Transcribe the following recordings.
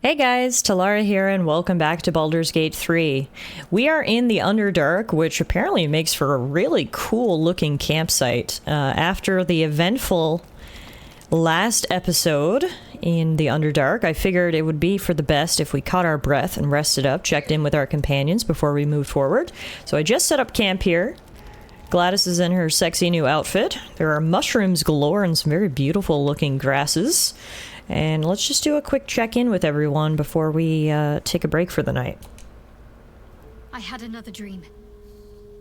Hey guys, Tallara here and welcome back to Baldur's Gate 3. We are in the Underdark, which apparently makes for a really cool looking campsite. After the eventful last episode in the Underdark, I figured it would be for the best if we caught our breath and rested up, checked in with our companions before we moved forward. So I just set up camp here. Gladys is in her sexy new outfit. There are mushrooms galore and some very beautiful looking grasses. And let's just do a quick check-in with everyone before we take a break for the night. I had another dream,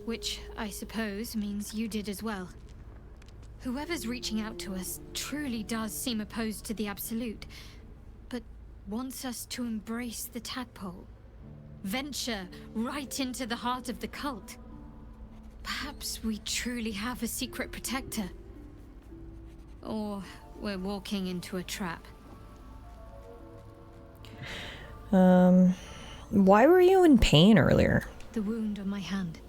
which I suppose means you did as well. Whoever's reaching out to us truly does seem opposed to the Absolute, but wants us to embrace the tadpole. Venture right into the heart of the cult. Perhaps we truly have a secret protector. Or we're walking into a trap. Why were you in pain earlier? The wound on my hand.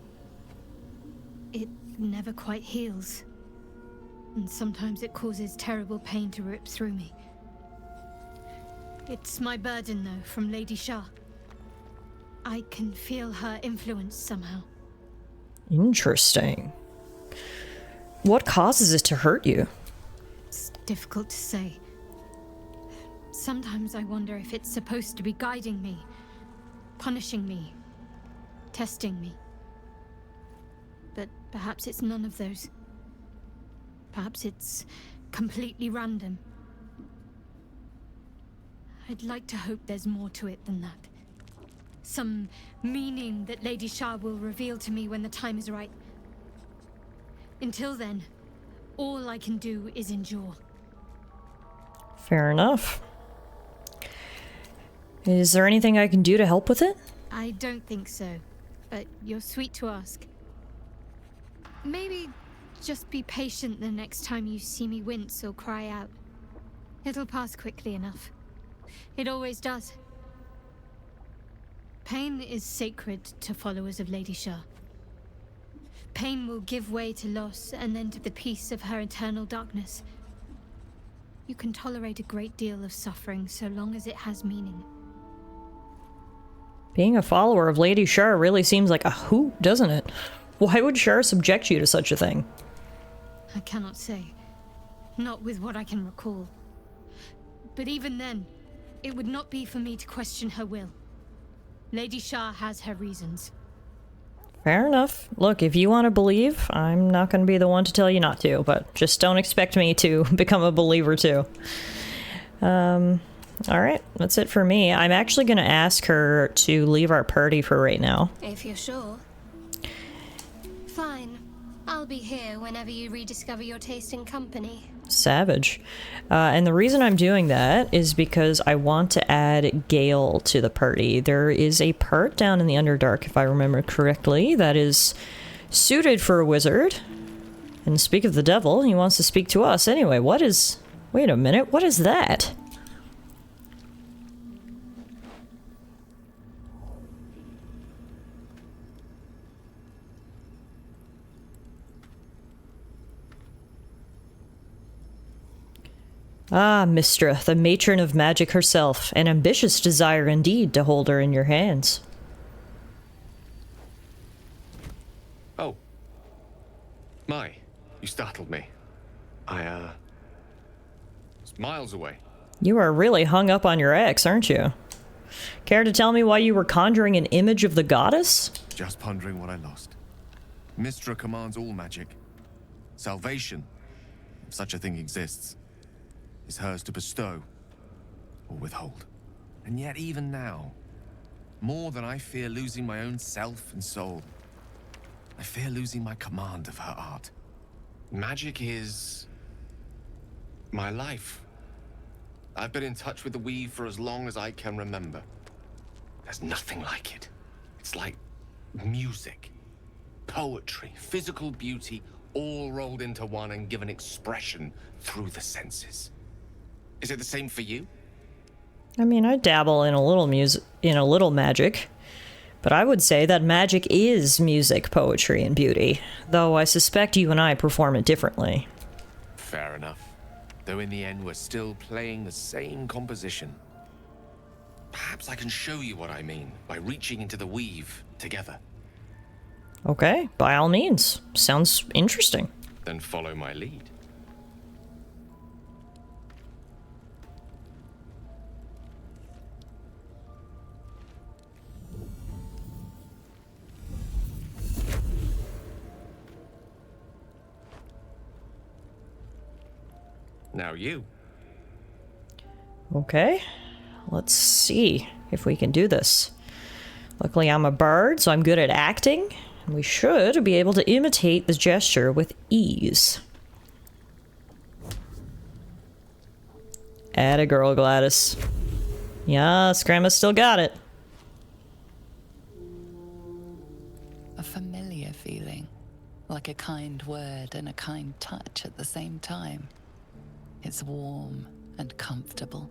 It never quite heals. And sometimes it causes terrible pain to rip through me. It's my burden, though, from Lady Shah. I can feel her influence somehow. Interesting. What causes it to hurt you? It's difficult to say. Sometimes I wonder if it's supposed to be guiding me, punishing me, testing me. But perhaps it's none of those. Perhaps it's completely random. I'd like to hope there's more to it than that. Some meaning that Lady Shah will reveal to me when the time is right. Until then, all I can do is endure. Fair enough. Is there anything I can do to help with it? I don't think so, but you're sweet to ask. Maybe just be patient the next time you see me wince or cry out. It'll pass quickly enough. It always does. Pain is sacred to followers of Lady Shah. Pain will give way to loss and then to the peace of her eternal darkness. You can tolerate a great deal of suffering so long as it has meaning. Being a follower of Lady Shah really seems like a hoot, doesn't it? Why would Shah subject you to such a thing? I cannot say. Not with what I can recall. But even then, it would not be for me to question her will. Lady Shah has her reasons. Fair enough. Look, if you want to believe, I'm not going to be the one to tell you not to, but just don't expect me to become a believer too. Alright, that's it for me. I'm actually going to ask her to leave our party for right now. If you're sure. Fine. I'll be here whenever you rediscover your taste in company. Savage. And the reason I'm doing that is because I want to add Gale to the party. There is a part down in the Underdark, if I remember correctly, that is suited for a wizard. And speak of the devil, he wants to speak to us. Anyway, what is... Wait a minute, what is that? Ah, Mistra, the matron of magic herself. An ambitious desire indeed to hold her in your hands. Oh. My, you startled me. I, was miles away. You are really hung up on your ex, aren't you? Care to tell me why you were conjuring an image of the goddess? Just pondering what I lost. Mistra commands all magic. Salvation, if such a thing exists, is hers to bestow or withhold. And yet even now, more than I fear losing my own self and soul, I fear losing my command of her art. Magic is... my life. I've been in touch with the weave for as long as I can remember. There's nothing like it. It's like music, poetry, physical beauty, all rolled into one and given expression through the senses. Is it the same for you? I mean, I dabble in a little magic, but I would say that magic is music, poetry, and beauty, though I suspect you and I perform it differently. Fair enough. Though in the end we're still playing the same composition. Perhaps I can show you what I mean by reaching into the weave together. Okay, by all means. Sounds interesting. Then follow my lead. Now you. Okay, let's see if we can do this. Luckily I'm a bard, so I'm good at acting. And we should be able to imitate the gesture with ease. Atta girl, Gladys. Yes, Grandma still got it. A familiar feeling, like a kind word and a kind touch at the same time. It's warm and comfortable.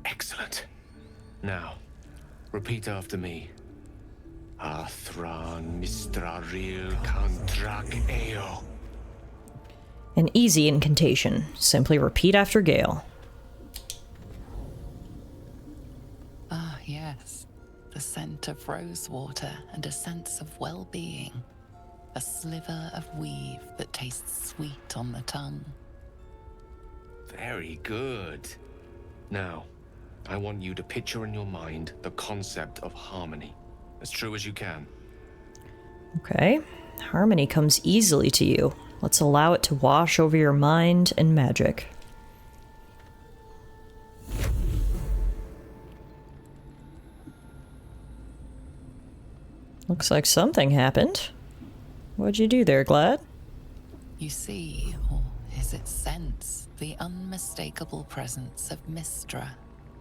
Excellent. Now, repeat after me. Athran Mistraril Kantrak Eo. An easy incantation. Simply repeat after Gale. Ah, yes. The scent of rosewater and a sense of well-being. A sliver of weave that tastes sweet on the tongue. Very good. Now, I want you to picture in your mind the concept of harmony, as true as you can. Okay. Harmony comes easily to you. Let's allow it to wash over your mind and magic. Looks like something happened. What'd you do there, Glad? You see, or is it sense, the unmistakable presence of Mistra,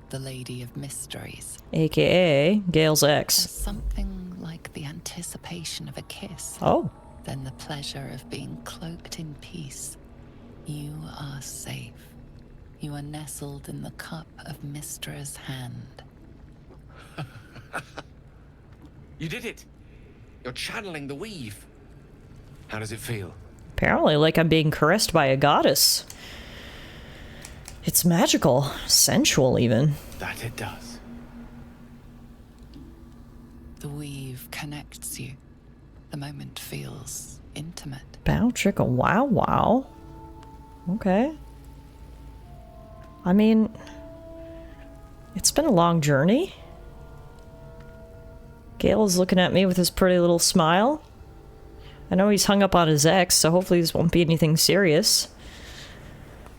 the Lady of Mysteries. AKA Gale's There's ex. something like the anticipation of a kiss. Oh. Then the pleasure of being cloaked in peace. You are safe. You are nestled in the cup of Mistra's hand. You did it! You're channeling the weave. How does it feel? Apparently like I'm being caressed by a goddess. It's magical. Sensual, even. That it does. The weave connects you. The moment feels intimate. Bow chicka wow wow. Okay. I mean, it's been a long journey. Gale is looking at me with his pretty little smile. I know he's hung up on his ex, so hopefully this won't be anything serious.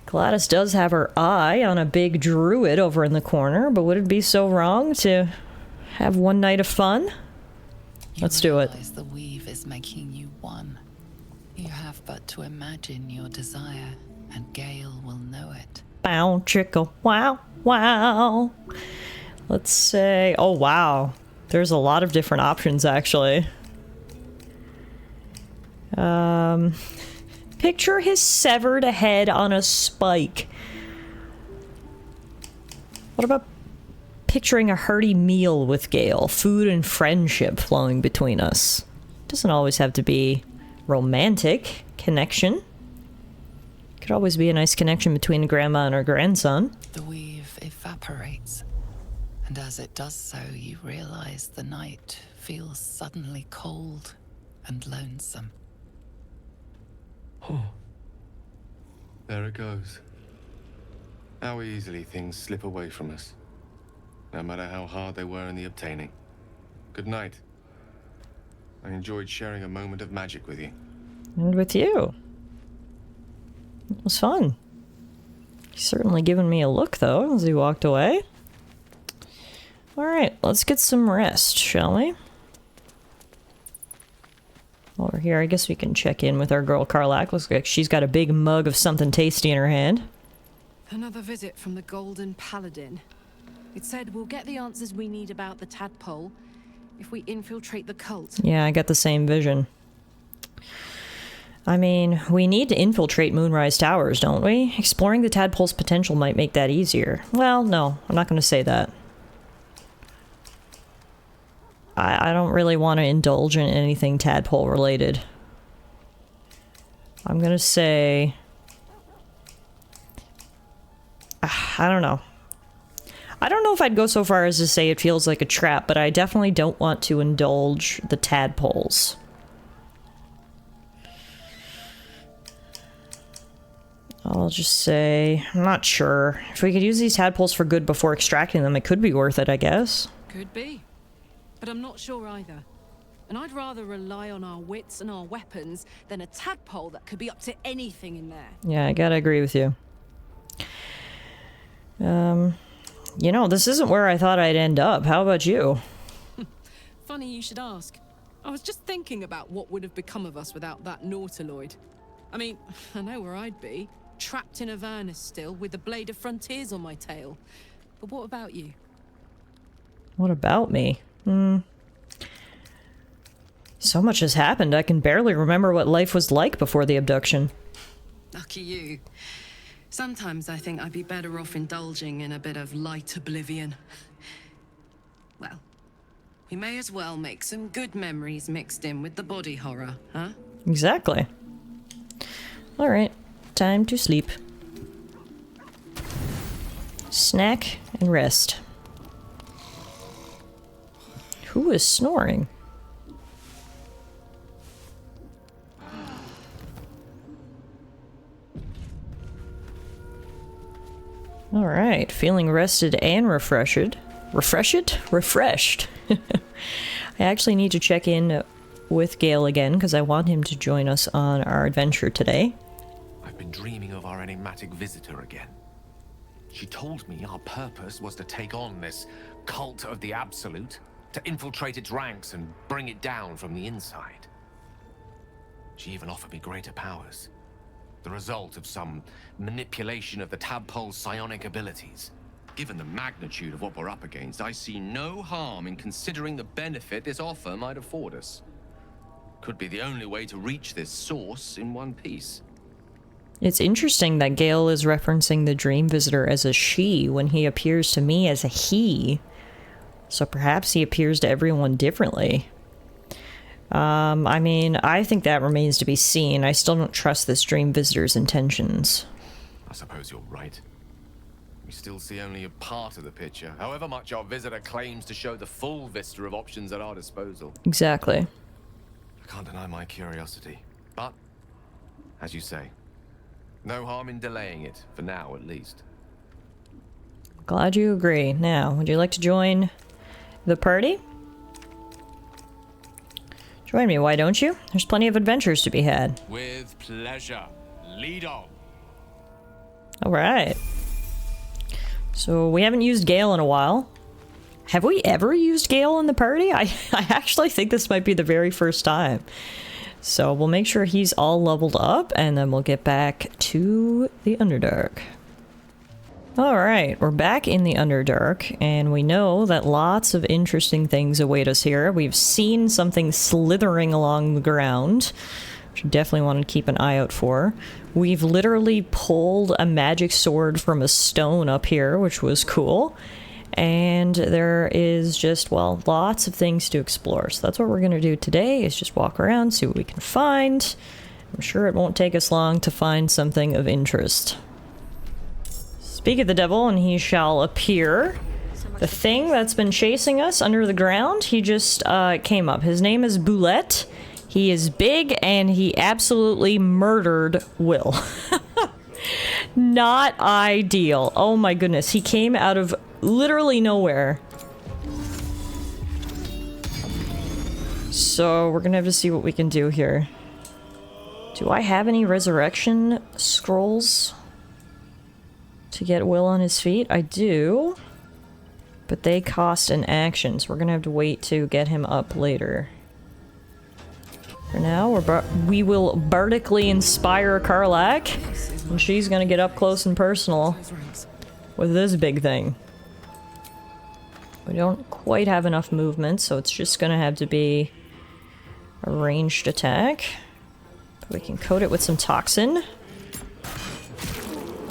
Gladys does have her eye on a big druid over in the corner, but would it be so wrong to have one night of fun? Let's do it. The weave is making you one. You have but to imagine your desire, and Gale will know it. Bow chicka wow wow. Let's say, oh wow. There's a lot of different options, actually. Picture his severed head on a spike. What about picturing a hearty meal with Gale? Food and friendship flowing between us. Doesn't always have to be romantic connection. Could always be a nice connection between Grandma and her grandson. The weave evaporates. And as it does so, you realize the night feels suddenly cold and lonesome. Oh. There it goes. How easily things slip away from us, no matter how hard they were in the obtaining. Good night. I enjoyed sharing a moment of magic with you. And with you. It was fun. He's certainly given me a look, though, as he walked away. Alright, let's get some rest, shall we? While we're here, I guess we can check in with our girl Karlak. Looks like she's got a big mug of something tasty in her hand. Another visit from the Golden Paladin. It said we'll get the answers we need about the tadpole if we infiltrate the cult. Yeah, I got the same vision. I mean, we need to infiltrate Moonrise Towers, don't we? Exploring the tadpole's potential might make that easier. Well, no, I'm not going to say that. I don't really want to indulge in anything tadpole related. I'm going to say... I don't know. I don't know if I'd go so far as to say it feels like a trap, but I definitely don't want to indulge the tadpoles. I'll just say, I'm not sure. If we could use these tadpoles for good before extracting them, it could be worth it, I guess. Could be. But I'm not sure either. And I'd rather rely on our wits and our weapons than a tadpole that could be up to anything in there. Yeah, I gotta agree with you. You know, this isn't where I thought I'd end up. How about you? Funny you should ask. I was just thinking about what would have become of us without that nautiloid. I mean, I know where I'd be. Trapped in Avernus still, with the Blade of Frontiers on my tail. But what about you? What about me? So much has happened, I can barely remember what life was like before the abduction. Lucky you. Sometimes I think I'd be better off indulging in a bit of light oblivion. Well, we may as well make some good memories mixed in with the body horror, huh? Exactly. Alright, time to sleep. Snack and rest. Who is snoring? Alright, feeling rested and refreshed. Refreshed. I actually need to check in with Gale again, because I want him to join us on our adventure today. I've been dreaming of our enigmatic visitor again. She told me our purpose was to take on this cult of the Absolute, to infiltrate its ranks and bring it down from the inside. She even offered me greater powers. The result of some manipulation of the tadpole's psionic abilities. Given the magnitude of what we're up against, I see no harm in considering the benefit this offer might afford us. Could be the only way to reach this source in one piece. It's interesting that Gale is referencing the dream visitor as a she when he appears to me as a he. So perhaps he appears to everyone differently. I mean, I think that remains to be seen. I still don't trust this dream visitor's intentions. I suppose you're right. We still see only a part of the picture, however much our visitor claims to show the full vista of options at our disposal. Exactly. I can't deny my curiosity, but, as you say, no harm in delaying it, for now at least. Glad you agree. Now, would you like to join the party? Join me, why don't you? There's plenty of adventures to be had. With pleasure. Lead on. Alright. So, we haven't used Gale in a while. Have we ever used Gale in the party? I actually think this might be the very first time. So, we'll make sure he's all leveled up, and then we'll get back to the Underdark. Alright, we're back in the Underdark, and we know that lots of interesting things await us here. We've seen something slithering along the ground, which we definitely want to keep an eye out for. We've literally pulled a magic sword from a stone up here, which was cool. And there is just, well, lots of things to explore. So that's what we're going to do today, is just walk around, see what we can find. I'm sure it won't take us long to find something of interest. Speak of the devil, and he shall appear. The thing that's been chasing us under the ground, he just came up. His name is Boulette. He is big, and he absolutely murdered Will. Not ideal. Oh my goodness. He came out of literally nowhere. So we're gonna have to see what we can do here. Do I have any resurrection scrolls to get Will on his feet? I do. But they cost an action, so we're gonna have to wait to get him up later. For now, we will bardically inspire Karlak, and she's gonna get up close and personal with this big thing. We don't quite have enough movement, so it's just gonna have to be a ranged attack. But we can coat it with some toxin.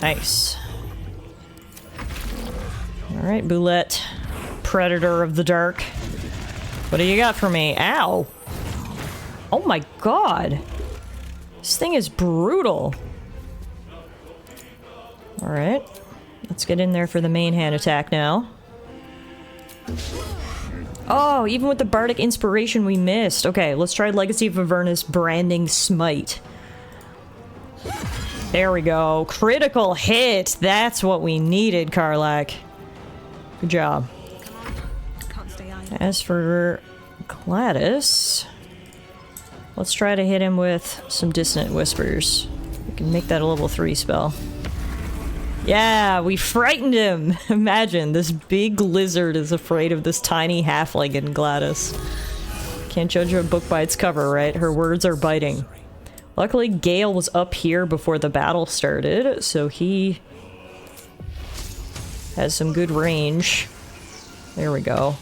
Nice. Alright, Boulette, predator of the dark. What do you got for me? Ow! Oh my god! This thing is brutal! Alright, let's get in there for the main hand attack now. Oh, even with the bardic inspiration we missed. Okay, let's try Legacy of Avernus Branding Smite. There we go. Critical hit. That's what we needed, Karlak. Good job. As for Gladys, let's try to hit him with some Dissonant Whispers. We can make that a level 3 spell. Yeah, we frightened him! Imagine, this big lizard is afraid of this tiny halfling in Gladys. Can't judge a book by its cover, right? Her words are biting. Luckily, Gale was up here before the battle started, so he has some good range. There we go.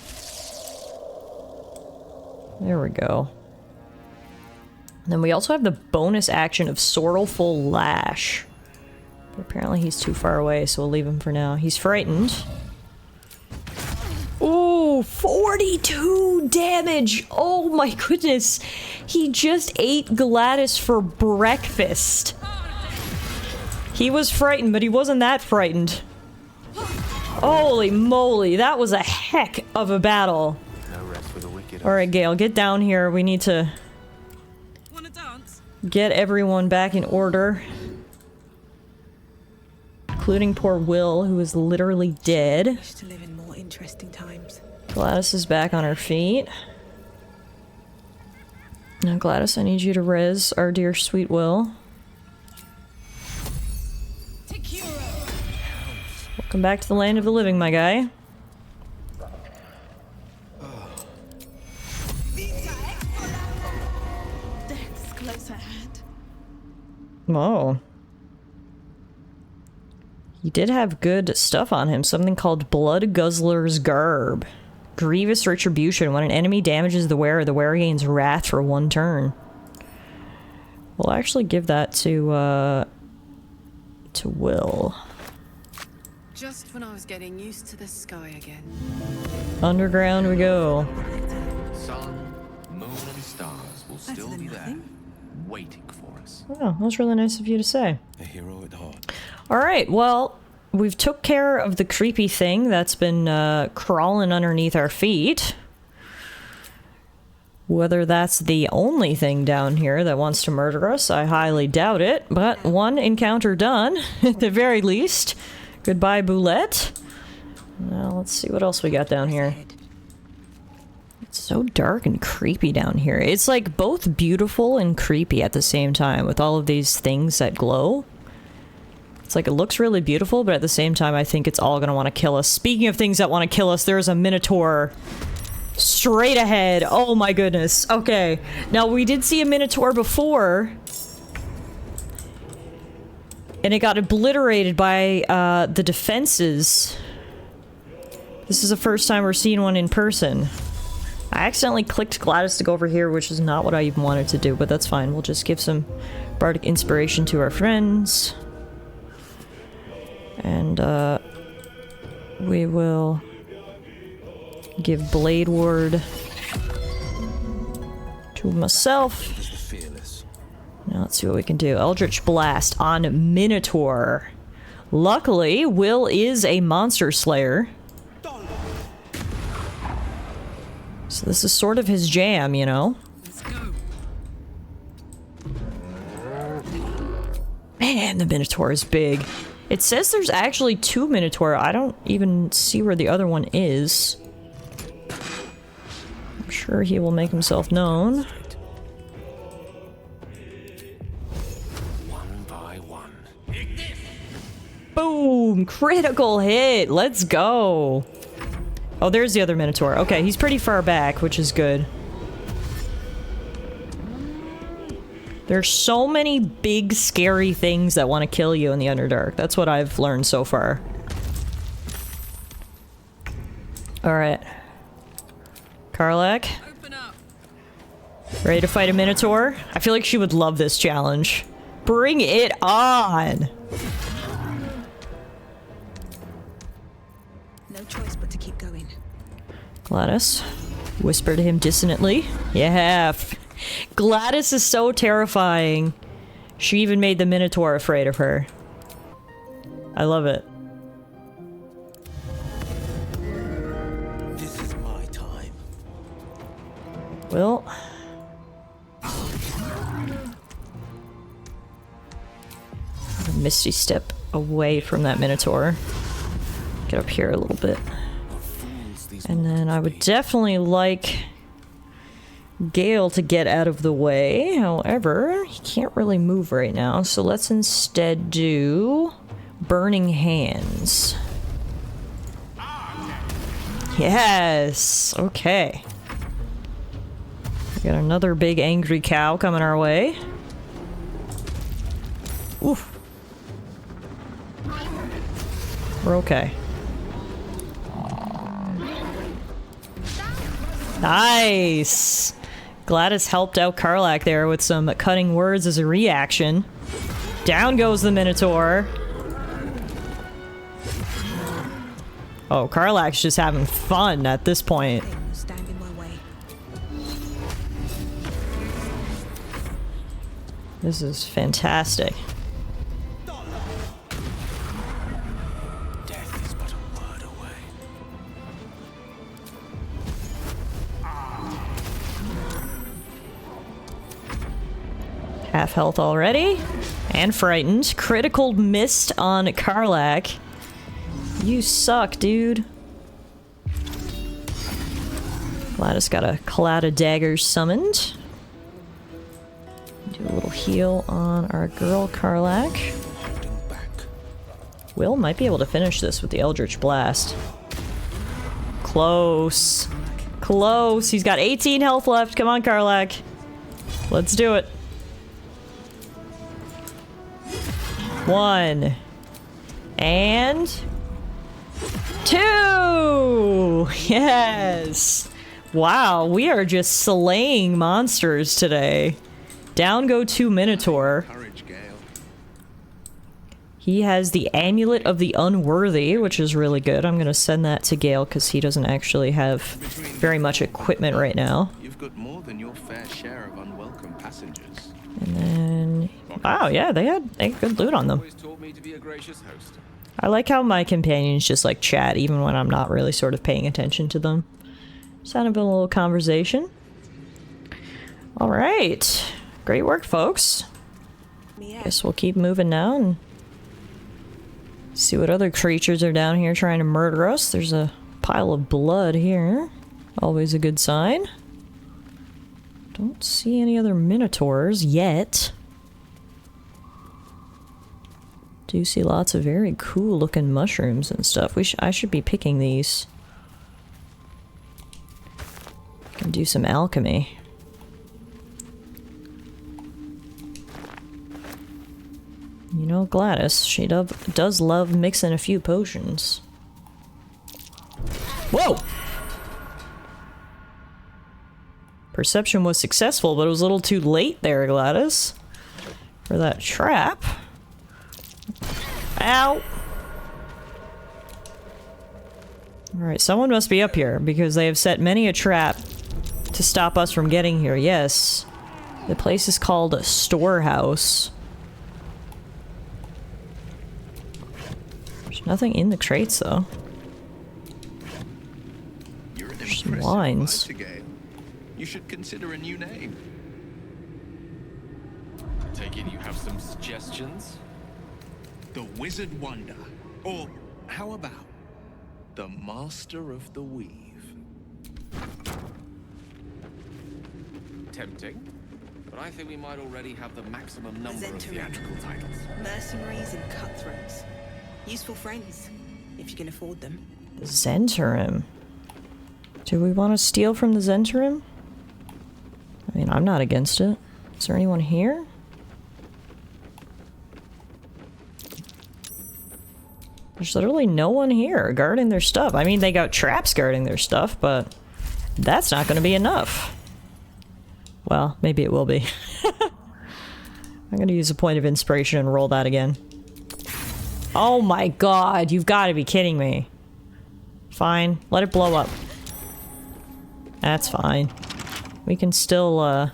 There we go. And then we also have the bonus action of Sorrowful Lash. But apparently he's too far away, so we'll leave him for now. He's frightened. Ooh, 42 damage! Oh my goodness! He just ate Gladys for breakfast. He was frightened, but he wasn't that frightened. Holy moly, that was a heck of a battle. Alright, Gale, get down here. We need to get everyone back in order. Including poor Will, who is literally dead. Wish to live in more interesting times. Gladys is back on her feet. Now, Gladys, I need you to res our dear sweet Will. Welcome back to the land of the living, my guy. Death's close at hand. Oh. He did have good stuff on him. Something called Blood Guzzler's Garb. Grievous Retribution. When an enemy damages the wearer gains wrath for 1 turn. We'll actually give that to Will. Just when I was getting used to the sky again. Underground we go. Sun, moon, and stars will still be there, waiting for us. Oh, that was really nice of you to say. A hero at heart. Alright, well, we've took care of the creepy thing that's been crawling underneath our feet. Whether that's the only thing down here that wants to murder us, I highly doubt it, but one encounter done, at the very least. Goodbye, Boulette. Now, let's see what else we got down here. It's so dark and creepy down here. It's like both beautiful and creepy at the same time, with all of these things that glow. It's like it looks really beautiful, but at the same time I think it's all gonna want to kill us. Speaking of things that want to kill us, there's a Minotaur straight ahead. Oh my goodness. Okay. Now, we did see a Minotaur before, and it got obliterated by the defenses. This is the first time we're seeing one in person. I accidentally clicked Gladys to go over here, which is not what I even wanted to do, but that's fine. We'll just give some bardic inspiration to our friends. And, we will give Blade Ward to myself. Now let's see what we can do. Eldritch Blast on Minotaur. Luckily, Will is a monster slayer. So this is sort of his jam, you know? Let's go. Man, the Minotaur is big. It says there's actually 2 Minotaur. I don't even see where the other one is. I'm sure he will make himself known. One by one. Boom! Critical hit! Let's go! Oh, there's the other Minotaur. Okay, he's pretty far back, which is good. There's so many big, scary things that want to kill you in the Underdark. That's what I've learned so far. Alright. Karlak? Ready to fight a Minotaur? I feel like she would love this challenge. Bring it on! No choice but to keep going. Gladys, whisper to him dissonantly. Yeah. Gladys is so terrifying. She even made the Minotaur afraid of her. I love it. This Well... Misty step away from that Minotaur. Get up here a little bit. And then I would definitely like Gale to get out of the way. However, he can't really move right now, so let's instead do Burning Hands. Yes! Okay. We got another big angry cow coming our way. Oof. We're okay. Nice! Gladys helped out Karlach there with some cutting words as a reaction. Down goes the Minotaur. Oh, Karlach's just having fun at this point. Stand in my way. This is fantastic. Death is but a word away. Half health already. And frightened. Critical missed on Karlach. You suck, dude. Gladys got a cloud of daggers summoned. Do a little heal on our girl Karlach. Will might be able to finish this with the Eldritch Blast. Close. Close. He's got 18 health left. Come on, Karlach. Let's do it. 1. And... 2! Yes! Wow, we are just slaying monsters today. Down go 2 Minotaur. Courage, Gale. He has the Amulet of the Unworthy, which is really good. I'm gonna send that to Gale because he doesn't actually have very much equipment right now. You've got more than your fair share of unwelcome passengers. And then... Wow, yeah, they had good loot on them. Always taught me to be a gracious host. I like how my companions just like chat even when I'm not really sort of paying attention to them. Just having a little conversation. Alright. Great work, folks. Guess we'll keep moving now and see what other creatures are down here trying to murder us. There's a pile of blood here. Always a good sign. Don't see any other Minotaurs yet. Do see lots of very cool looking mushrooms and stuff. I should be picking these. Can do some alchemy. You know, Gladys, she does love mixing a few potions. Whoa! Perception was successful, but it was a little too late there, Gladys. For that trap. Ow! Alright, someone must be up here, because they have set many a trap to stop us from getting here. Yes. The place is called a storehouse. There's nothing in the crates, though. You're an There's impressive wines. fighter, Gale. You should consider a new name. Take it you have some suggestions? The Wizard Wonder. Or how about the Master of the Weave? Tempting. But I think we might already have the maximum number of Zentrum. theatrical titles. Mercenaries and cutthroats. Useful friends, if you can afford them. The Zentrum. Do we want to steal from the Zentrum? I mean, I'm not against it. Is there anyone here? There's literally no one here guarding their stuff. I mean, they got traps guarding their stuff, but that's not going to be enough. Well, maybe it will be. I'm going to use a point of inspiration and roll that again. Oh my god, you've got to be kidding me. Fine, let it blow up. That's fine. We can still,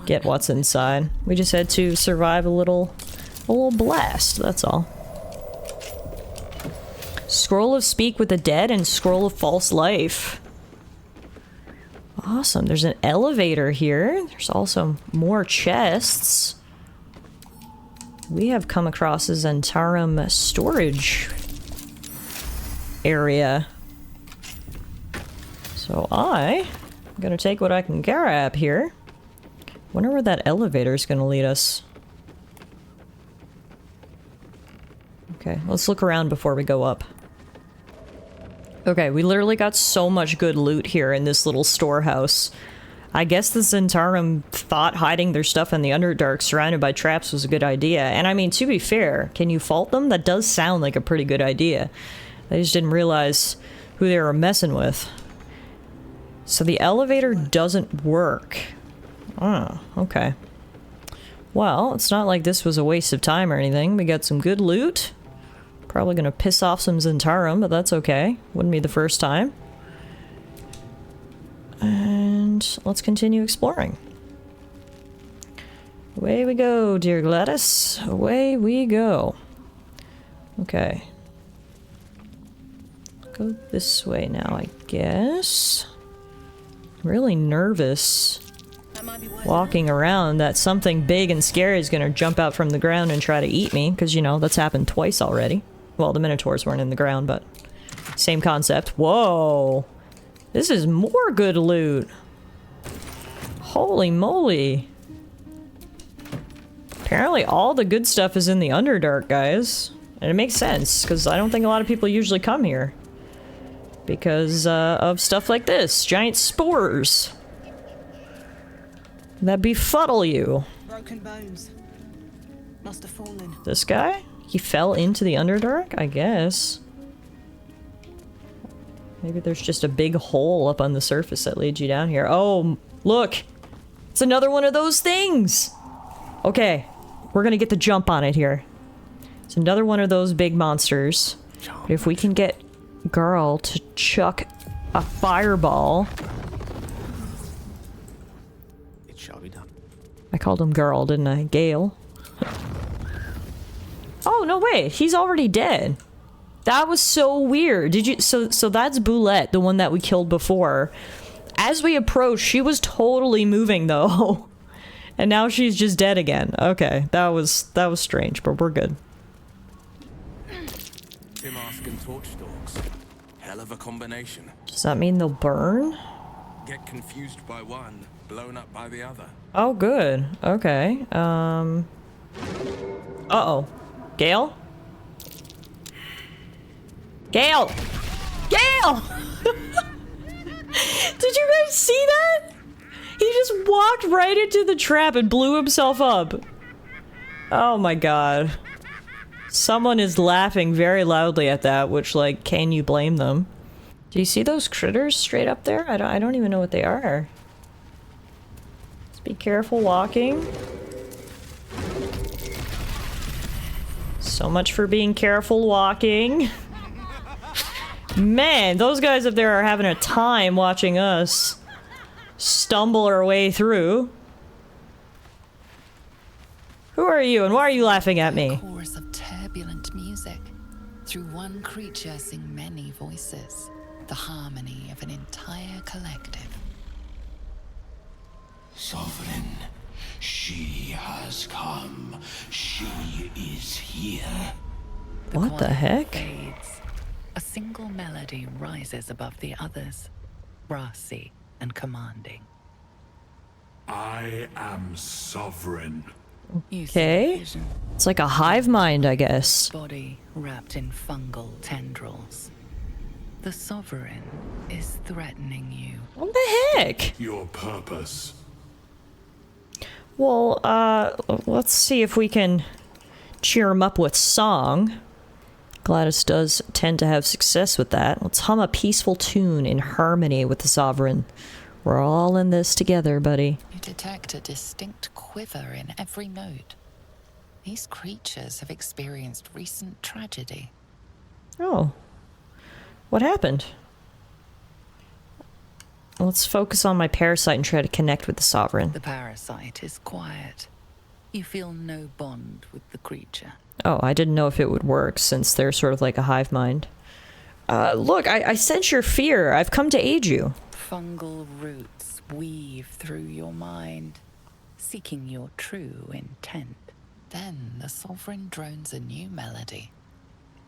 get what's inside. We just had to survive a little blast, that's all. Scroll of Speak with the Dead and Scroll of False Life. Awesome. There's an elevator here. There's also more chests. We have come across a Zentarum storage area. So I'm gonna take what I can grab here. Wonder where that elevator is gonna lead us. Okay, let's look around before we go up. Okay, we literally got so much good loot here in this little storehouse. I guess the Zentarum thought hiding their stuff in the Underdark surrounded by traps was a good idea. And I mean, to be fair, can you fault them? That does sound like a pretty good idea. They just didn't realize who they were messing with. So the elevator doesn't work. Oh, okay. Well, it's not like this was a waste of time or anything. We got some good loot. Probably gonna piss off some Zentarum, but that's okay. Wouldn't be the first time. And let's continue exploring. Away we go, dear Gladys. Away we go. Okay. Go this way now, I guess. Really nervous walking around that something big and scary is gonna jump out from the ground and try to eat me, because, you know, that's happened twice already. Well, the Minotaurs weren't in the ground, but same concept. Whoa! This is more good loot! Holy moly! Apparently all the good stuff is in the Underdark, guys. And it makes sense, because I don't think a lot of people usually come here. Because of stuff like this. Giant spores! That befuddle you. Broken bones. Must have fallen. This guy? He fell into the Underdark? I guess. Maybe there's just a big hole up on the surface that leads you down here. Oh, look! It's another one of those things! Okay, we're gonna get the jump on it here. It's another one of those big monsters. But if we can get Girl to chuck a fireball... It shall be done. I called him Girl, didn't I? Gale. Oh, no way! He's already dead. That was so weird. Did you... So that's Boulette, the one that we killed before. As we approached, she was totally moving, though. And now she's just dead again. Okay, that was strange, but we're good. Timask and Torchstalks. Hell of a combination. Does that mean they'll burn? Get confused by one, blown up by the other. Oh, good. Okay. Uh-oh. Gale? Gale! Gale! Did you guys see that? He just walked right into the trap and blew himself up. Oh my god. Someone is laughing very loudly at that, which, like, can you blame them? Do you see those critters straight up there? I don't even know what they are. Just be careful walking. So much for being careful walking. Man, those guys up there are having a time watching us stumble our way through. Who are you and why are you laughing at me? A chorus of turbulent music. Through one creature sing many voices. The harmony of an entire collective. Sovereign, she has come. She is here. What the heck? Fades. A single melody rises above the others, brassy and commanding. I am sovereign. Okay. It's like a hive mind, I guess. Body wrapped in fungal tendrils. The sovereign is threatening you. What the heck? Your purpose. Well, let's see if we can cheer him up with song. Gladys does tend to have success with that. Let's hum a peaceful tune in harmony with the Sovereign. We're all in this together, buddy. You detect a distinct quiver in every note. These creatures have experienced recent tragedy. Oh. What happened? Let's focus on my parasite and try to connect with the Sovereign. The parasite is quiet. You feel no bond with the creature. Oh, I didn't know if it would work, since they're sort of like a hive mind. Look, I sense your fear. I've come to aid you. Fungal roots weave through your mind, seeking your true intent. Then the Sovereign drones a new melody,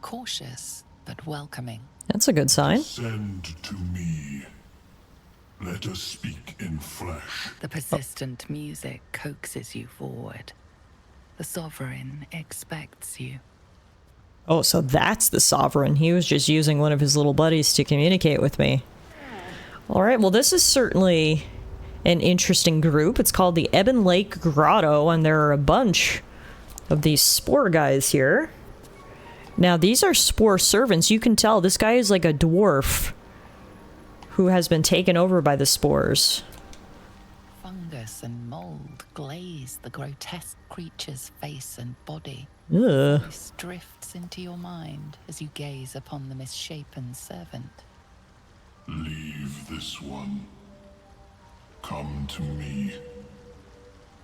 cautious but welcoming. That's a good sign. Send to me. Let us speak in flesh. The persistent music coaxes you forward. The Sovereign expects you. Oh, so that's the Sovereign. He was just using one of his little buddies to communicate with me. All right, well, this is certainly an interesting group. It's called the Ebon Lake Grotto, and there are a bunch of these spore guys here. Now, these are spore servants. You can tell this guy is like a dwarf who has been taken over by the spores. Fungus and mold glaze the grotesque creature's face and body. Ugh. Voice drifts into your mind as you gaze upon the misshapen servant. Leave this one. Come to me.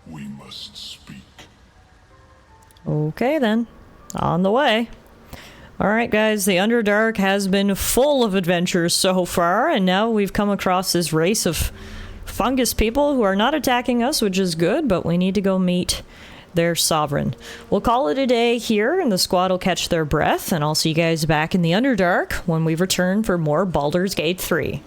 We must speak. Okay, then. On the way. Alright, guys, the Underdark has been full of adventures so far, and now we've come across this race of fungus people who are not attacking us, which is good, but we need to go meet their Sovereign. We'll call it a day here, and the squad will catch their breath, and I'll see you guys back in the Underdark when we return for more Baldur's Gate 3.